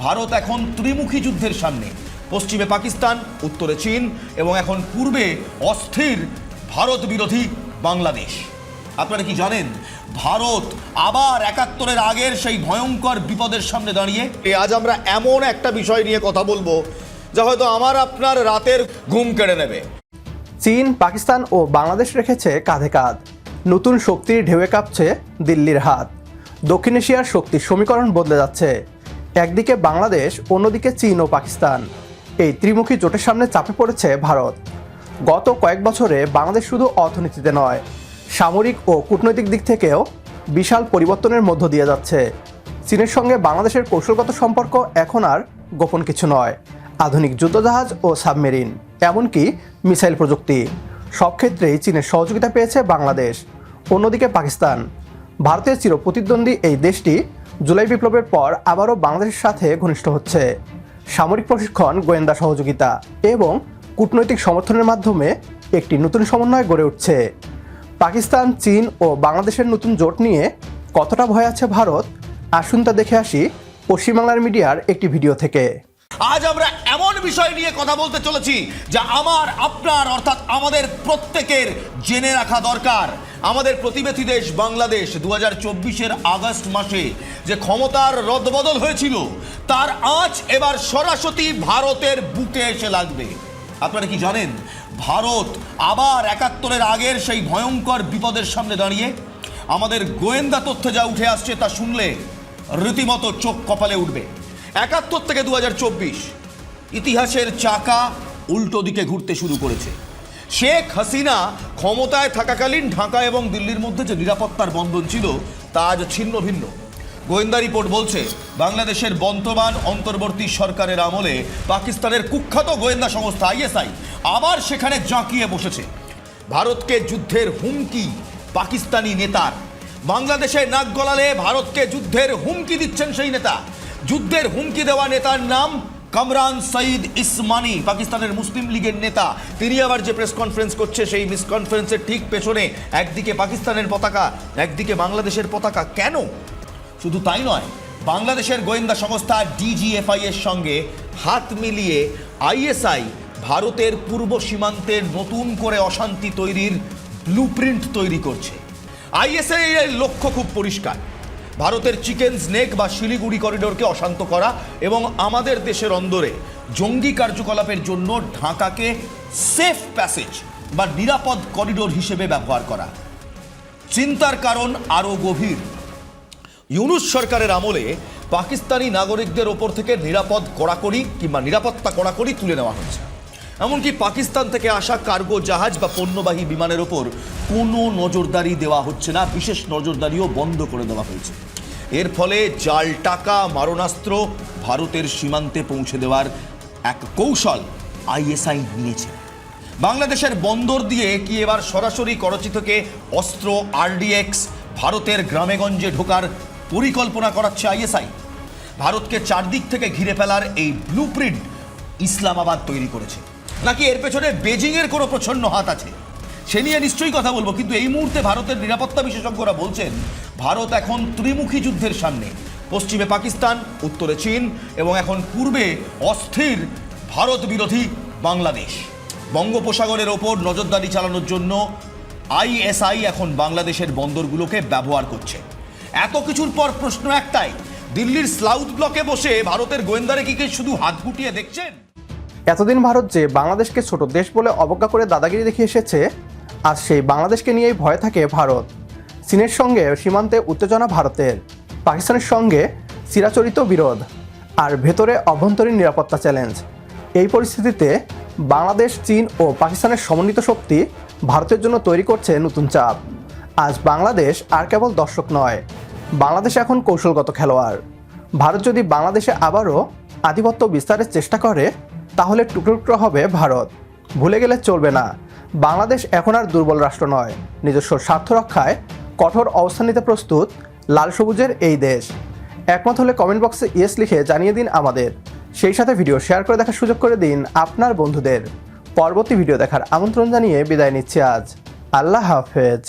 ভারত এখন ত্রিমুখী যুদ্ধের সামনে। পশ্চিমে পাকিস্তান, উত্তরে চীন এবং এখন পূর্বে অস্থির ভারত বিরোধী বাংলাদেশ। আপনারা কি জানেন ভারত আবার ৭১-এর আগের সেই ভয়ঙ্কর বিপদের সামনে দাঁড়িয়ে? আজ আমরা এমন একটা বিষয় নিয়ে কথা বলবো যা হয়তো আমার আপনার রাতের ঘুম কেড়ে নেবে। চীন, পাকিস্তান ও বাংলাদেশ রেখেছে কাঁধে কাঁধ। নতুন শক্তির ঢেউয়ে কাঁপছে দিল্লির হাত। দক্ষিণ এশিয়ার শক্তির সমীকরণ বদলে যাচ্ছে। একদিকে বাংলাদেশ, অন্যদিকে চীন ও পাকিস্তান। এই ত্রিমুখী জোটের সামনে চাপে পড়েছে ভারত। গত কয়েক বছরে বাংলাদেশ শুধু অর্থনীতিতে নয়, সামরিক ও কূটনৈতিক দিক থেকেও বিশাল পরিবর্তনের মধ্য দিয়ে যাচ্ছে। চীনের সঙ্গে বাংলাদেশের কৌশলগত সম্পর্ক এখন আর গোপন কিছু নয়। আধুনিক যুদ্ধজাহাজ ও সাবমেরিন, এমনকি মিসাইল প্রযুক্তি, সব ক্ষেত্রেই চীনের সহযোগিতা পেয়েছে বাংলাদেশ। অন্যদিকে পাকিস্তান, ভারতের চিরপ্রতিদ্বন্দ্বী এই দেশটি জুলাই বিপ্লবের পর আবারও বাংলাদেশের সাথে ঘনিষ্ঠ হচ্ছে। সামরিক প্রশিক্ষণ, গোয়েন্দা সহযোগিতা এবং কূটনৈতিক সমর্থনের মাধ্যমে একটি নতুন সমন্বয় গড়ে উঠছে। পাকিস্তান, চীন ও বাংলাদেশের নতুন জোট নিয়ে কতটা ভয় আছে ভারত, আসুন তা দেখে আসি পশ্চিমবাংলার মিডিয়ার একটি ভিডিও থেকে। আজ আমরা এমন বিষয় নিয়ে কথা বলতে চলেছি যা আমার, আপনার অর্থাৎ আমাদের প্রত্যেকের জেনে রাখা দরকার। আমাদের প্রতিবেশী দেশ বাংলাদেশ ২০২৪-এর আগস্ট মাসে যে ক্ষমতার রদবদল হয়েছিল তার আঁচ এবার সরাসরি ভারতের বুকে এসে লাগবে। আপনারা কি জানেন ভারত আবার ৭১-এর আগের সেই ভয়ঙ্কর বিপদের সামনে দাঁড়িয়ে? আমাদের গোয়েন্দা তথ্য যা উঠে আসছে তা শুনলে রীতিমতো চোখ কপালে উঠবে। ৭১ থেকে ২০২৪ ইতিহাসের চাকা উল্টো দিকে ঘুরতে শুরু করেছে। শেখ হাসিনা ক্ষমতায় থাকাকালীন ঢাকা এবং দিল্লির মধ্যে যে নিরাপত্তার বন্ধন ছিল তা আজ ছিন্ন ভিন্ন। গোয়েন্দা রিপোর্ট বলছে বাংলাদেশের বর্তমান অন্তর্বর্তী সরকারের আমলে পাকিস্তানের কুখ্যাত গোয়েন্দা সংস্থা আইএসআই আবার সেখানে জাঁকিয়ে বসেছে। ভারতকে যুদ্ধের হুমকি পাকিস্তানি নেতার। বাংলাদেশে নাক গলালে ভারতকে যুদ্ধের হুমকি দিচ্ছেন সেই নেতা। যুদ্ধের হুমকি দেওয়া নেতার নাম কামরান সঈদ ইসমানি, পাকিস্তানের মুসলিম লীগের নেতা। তিনি আবার যে প্রেস কনফারেন্স করছে সেই মিস কনফারেন্সের ঠিক পেছনে একদিকে পাকিস্তানের পতাকা, একদিকে বাংলাদেশের পতাকা। কেন? শুধু তাই নয়, বাংলাদেশের গোয়েন্দা সংস্থা ডিজিএফআই এর সঙ্গে হাত মিলিয়ে আইএসআই ভারতের পূর্ব সীমান্তের নতুন করে অশান্তি তৈরির ব্লুপ্রিন্ট তৈরি করছে। আইএসআই এর লক্ষ্য খুব পরিষ্কার, ভারতের চিকেন স্নেক বা শিলিগুড়ি করিডোরকে অশান্ত করা এবং আমাদের দেশের অন্দরে জঙ্গি কার্যকলাপের জন্য ঢাকাকে সেফ প্যাসেজ বা নিরাপদ করিডোর হিসেবে ব্যবহার করা। চিন্তার কারণ আরও গভীর। ইউনূস সরকারের আমলে পাকিস্তানি নাগরিকদের ওপর থেকে নিরাপত্তা কড়াকড়ি তুলে নেওয়া হয়েছে। এমনকি পাকিস্তান থেকে আসা কার্গো জাহাজ বা পণ্যবাহী বিমানের ওপর কোনো নজরদারি দেওয়া হচ্ছে না, বিশেষ নজরদারিও বন্ধ করে দেওয়া হয়েছে। এর ফলে জাল টাকা, মারণাস্ত্র ভারতের সীমান্তে পৌঁছে দেওয়ার এক কৌশল আইএসআই নিয়েছে। বাংলাদেশের বন্দর দিয়ে কি এবার সরাসরি করাচি থেকে অস্ত্র, আরডিএক্স ভারতের গ্রামেগঞ্জে ঢোকার পরিকল্পনা করাচ্ছে আইএসআই? ভারতকে চারদিক থেকে ঘিরে ফেলার এই ব্লুপ্রিন্ট ইসলামাবাদ তৈরি করেছে, নাকি এর পেছনে বেজিংয়ের কোনো প্রচ্ছন্ন হাত আছে? সে নিয়ে নিশ্চয়ই কথা বলবো, কিন্তু এই মুহূর্তে ভারতের নিরাপত্তা বিশেষজ্ঞরা বলছেন ভারত এখন ত্রিমুখী যুদ্ধের সামনে। পশ্চিমে পাকিস্তান, উত্তরে চীন এবং এখন পূর্বে অস্থির ভারত বিরোধী বাংলাদেশ। বঙ্গোপসাগরের ওপর নজরদারি চালানোর জন্য আইএসআই এখন বাংলাদেশের বন্দরগুলোকে ব্যবহার করছে। এত কিছুর পর প্রশ্ন একটাই, দিল্লির সাউথ ব্লকে বসে ভারতের গোয়েন্দারা কি শুধু হাত গুটিয়ে দেখছেন? এতদিন ভারত যে বাংলাদেশকে ছোট দেশ বলে অবজ্ঞা করে দাদাগিরি দেখিয়ে এসেছে, আজ সেই বাংলাদেশকে নিয়েই ভয় থাকে ভারত। চীনের সঙ্গে সীমান্তে উত্তেজনা ভারতের, পাকিস্তানের সঙ্গে চিরাচরিত বিরোধ, আর ভেতরে অভ্যন্তরীণ নিরাপত্তা চ্যালেঞ্জ। এই পরিস্থিতিতে বাংলাদেশ, চীন ও পাকিস্তানের সমন্বিত শক্তি ভারতের জন্য তৈরি করছে নতুন চাপ। আজ বাংলাদেশ আর কেবল দর্শক নয়, বাংলাদেশ এখন কৌশলগত খেলোয়াড়। ভারত যদি বাংলাদেশে আবারও আধিপত্য বিস্তারের চেষ্টা করে তাহলে টুকরো টুকরো হবে ভারত। ভুলে গেলে চলবে না, বাংলাদেশ এখন আর দুর্বল রাষ্ট্র নয়, নিজস্ব স্বার্থ রক্ষায় কঠোর অবস্থান নিতে প্রস্তুত লাল সবুজের এই দেশ। একমত হলে কমেন্ট বক্সে ইয়েস লিখে জানিয়ে দিন আমাদের। সেই সাথে ভিডিও শেয়ার করে দেখার সুযোগ করে দিন আপনার বন্ধুদের। পরবর্তী ভিডিও দেখার আমন্ত্রণ জানিয়ে বিদায় নিচ্ছি আজ। আল্লাহ হাফেজ।